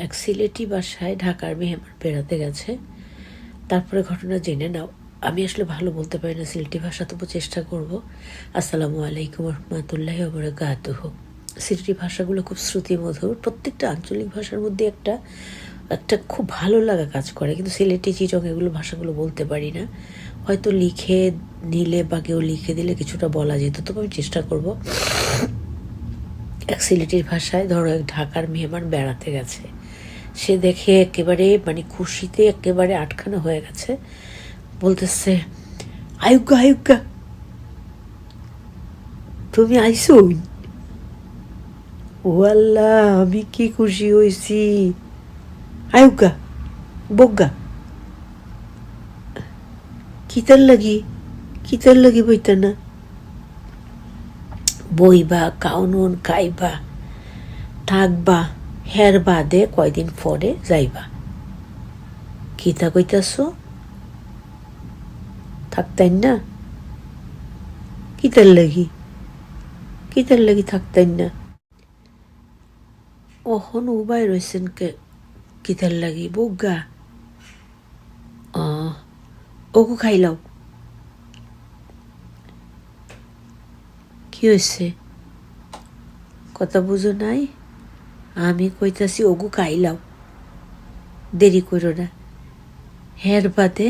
এক সিলেটি বাসায় ঢাকার মেহমান বেড়াতে গেছে। তারপরে ঘটনা জেনে নাও। আমি আসলে ভালো বলতে পারি না সিলেটি ভাষা, তবু চেষ্টা করব। আসসালামু আলাইকুম রহমতুল্লাহি ওয়া বারাকাতুহু। সিলেটি ভাষাগুলো খুব শ্রুতিমধুর। প্রত্যেকটা আঞ্চলিক ভাষার মধ্যে একটা একটা খুব ভালো লাগা কাজ করে, কিন্তু সিলেটি চিটং এগুলো ভাষাগুলো বলতে পারি না। হয়তো লিখে নিলে বা কেউ লিখে দিলে কিছুটা বলা যেত, তবে আমি চেষ্টা করব। এক সিলেটির ভাষায় ধরো এক ঢাকার মেহমান বেড়াতে গেছে, সে দেখে একেবারে মানে খুশিতে একেবারে আটখানা হয়ে গেছে। বলতেছে, আয়ুগা আয়ুগা, তুমি আইসো? ও আল্লাহ, আমি কি খুশি হয়েছি! আয়ুগা বজ্ঞা, কিতার লাগি বইতা না? বইবা, কাউনুন খাইবা, থাকবা, হের বাদে কয়দিন পরে যাইবা। কিতা কইতাছ? থাকতেন না? কিতার লাগি থাকতেন না? অহন উবাই রয়েছেন কে? কিতার লাগি বজ্ঞা? ওগু খাইলাও। কি হয়েছে? কথা বুঝো নাই? আমি কইতাছি ওগু খাইলাও, দেরি করো না। হের বাদে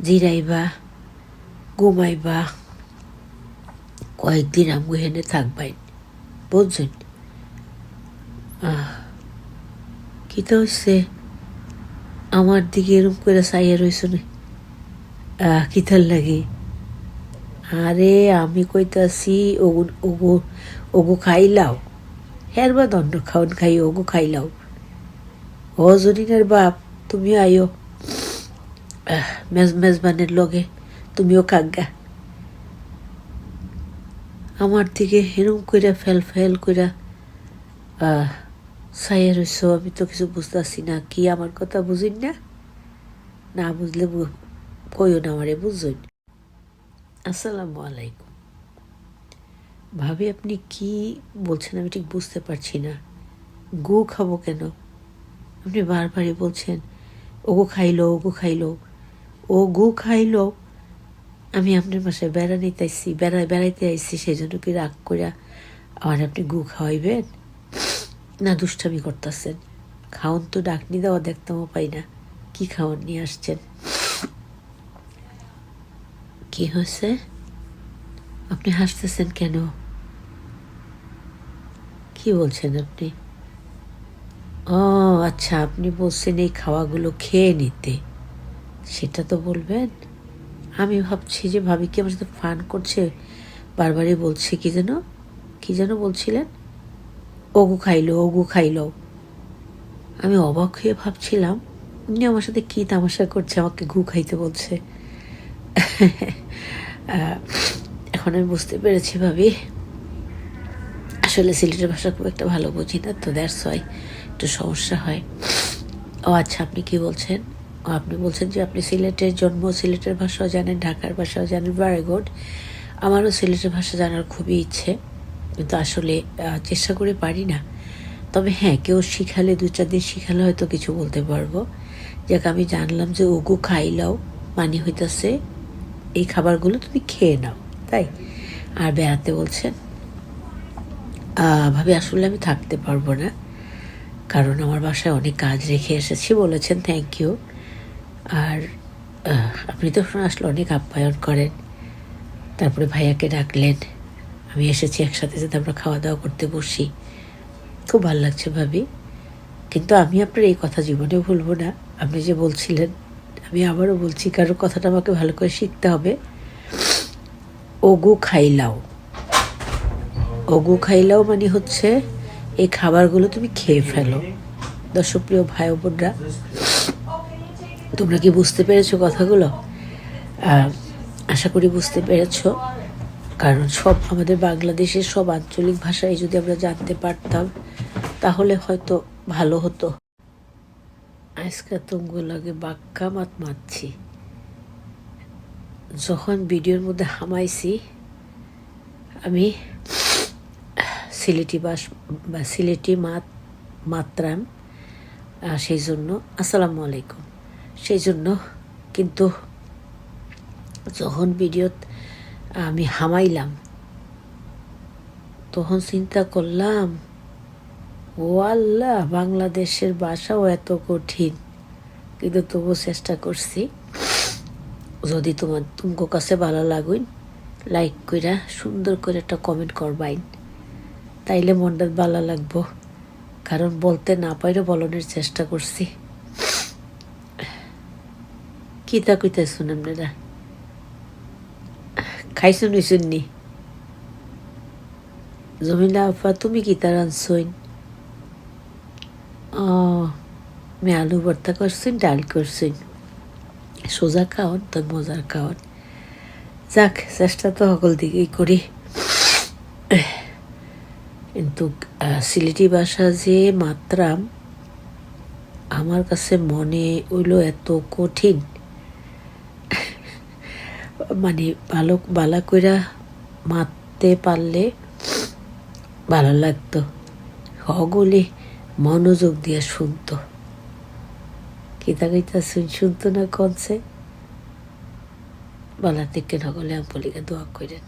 জিরাইবা, ঘুমাইবা, কয়েকদিন আমগো হেনে থাকবাই, বুঝছেন? কিতা হচ্ছে? আমার দিকে এরম করে চাইয়া রয়েছ না? কিতার লাগে? আরে আমি কইতাছি ওগু ওগু ওগু খাইলাও। হের বা দণ্ড খাওন খাই ওগু খাইলাও। ও জরিনের বাপ, তুমিও আইও মেজবানের লগে, তুমিও কাজ্ঞা। আমার দিকে হেরম কইরা ফেল কইরা ছাইয়া রইছ। আমি তো কিছু বুঝতেছি না। কি আমার কথা বুঝিন না? না বুঝলে কইও না আমারে, বুঝছেন? আসসালামু আলাইকুম। ভাবি, আপনি কি বলছেন আমি ঠিক বুঝতে পারছি না। গু খাবো কেন? আপনি বারবারই বলছেন ওগো খাইলো, ওগো খাইলো, ও গু খাইলো। আমি আপনার বাসায় বেড়াইতে আইসি, সেই জন্য কি রাগ করে আমার আপনি গু খাওয়াইবেন? না দুষ্টামি করতেছেন? খাওন তো ডাকনি দেওয়া দেখতামও পাই না। কি খাওয়ান নিয়ে আসছেন? কি হয়েছে? আপনি হাসতেছেন কেন? কি বলছেন আপনি? ও আচ্ছা, আপনি বলছেন এই খাওয়াগুলো খেয়ে নিতে, সেটা তো বলবেন। আমি ভাবছি যে ভাবি কি আমার সাথে ফান করছে, বারবারই বলছে কি যেন বলছিলেন, ওগু খাইলো, ওগু খাইলো। আমি অবাক হয়ে ভাবছিলাম উনি আমার সাথে কি তামাশা করছে, আমাকে গু খাইতে বলছে। এখন আমি বুঝতে পেরেছি ভাবি, আসলে সিলেটের ভাষা খুব একটা ভালো বুঝি না, তো দ্যাটস ওয়াই একটু সমস্যা হয়। ও আচ্ছা, আপনি কি বলছেন? আপনি বলছেন যে আপনি সিলেটের জন্ম, সিলেটের ভাষাও জানেন, ঢাকার ভাষাও জানেন। Very good. আমারও সিলেটের ভাষা জানার খুবই ইচ্ছে, কিন্তু আসলে চেষ্টা করে পারি না। তবে হ্যাঁ, কেউ শিখালে, 2-4 দিন শিখালে হয়তো কিছু বলতে পারবো। যাক, আমি জানলাম যে ওগু খাইলাও মানে হইতাছে এই খাবারগুলো তুমি খেয়ে নাও, তাই। আর বেড়াতে বলছেন। ভাবে আসলে আমি থাকতে পারবো না, কারণ আমার বাসায় অনেক কাজ রেখে এসেছি। বলেছেন থ্যাংক ইউ। আর আপনি তো আসলে অনেক আপ্যায়ন করেন। তারপরে ভাইয়াকে ডাকলেন, আমি এসেছি, একসাথে যাতে আমরা খাওয়া দাওয়া করতে বসি। খুব ভালো লাগছে ভাবি। কিন্তু আমি আপনার এই কথা জীবনে ভুলবো না। আপনি যে বলছিলেন, আমি আবারও বলছি, কারণ কথাটা আমাকে ভালো করে শিখতে হবে। ওগু খাইলাও, ওগু খাইলাও মানে হচ্ছে এই খাবারগুলো তুমি খেয়ে ফেলো। দর্শকপ্রিয় ভাই বোনরা, তোমরা কি বুঝতে পেরেছো কথাগুলো? আশা করি বুঝতে পেরেছো, কারণ সব আমাদের বাংলাদেশের সব আঞ্চলিক ভাষায় যদি আমরা জানতে পারতাম তাহলে হয়তো ভালো হতো। আজকে তুমগো লাগে বাক্কা মারছি। যখন ভিডিওর মধ্যে হামাইছি আমি সিলেটি সিলেটি মাত্রাম, সেই জন্য আসসালামু আলাইকুম। সেই জন্য কিন্তু যখন ভিডিও আমি হামাইলাম তখন চিন্তা করলাম, ও আল্লাহ, বাংলাদেশের ভাষাও এত কঠিন, কিন্তু তবু চেষ্টা করছি। যদি তোমার কাছে ভালো লাগুন, লাইক কইরা সুন্দর করে একটা কমেন্ট করবাইন, তাইলে মনটা ভালো লাগবো। কারণ বলতে না পাইলে বলনের চেষ্টা করছি। কিতা কইতে শুনেন আপনারা? খাইছুন হইছুননি? জমিলা আপা, তুমি কিতা রাঁধছইন? আমি আলু ভর্তা করছুন, ডাল করছুন। সোজা খাওয়ান তো মজার খাওয়ান। যাক, চেষ্টা তো সকল দিকেই করি। কিন্তু সিলেটি ভাষা যে মাত্রা আমার কাছে মনে হইলো এত কঠিন, মানে ভালো কইরা মারতে পারলে ভালো লাগতো। হগুলি মনোযোগ দিয়ে শুনতো। কিতা কিতা শুনতো না কনছে। বলার দিকে নগলে আম্পলিকে দোয়া করেন।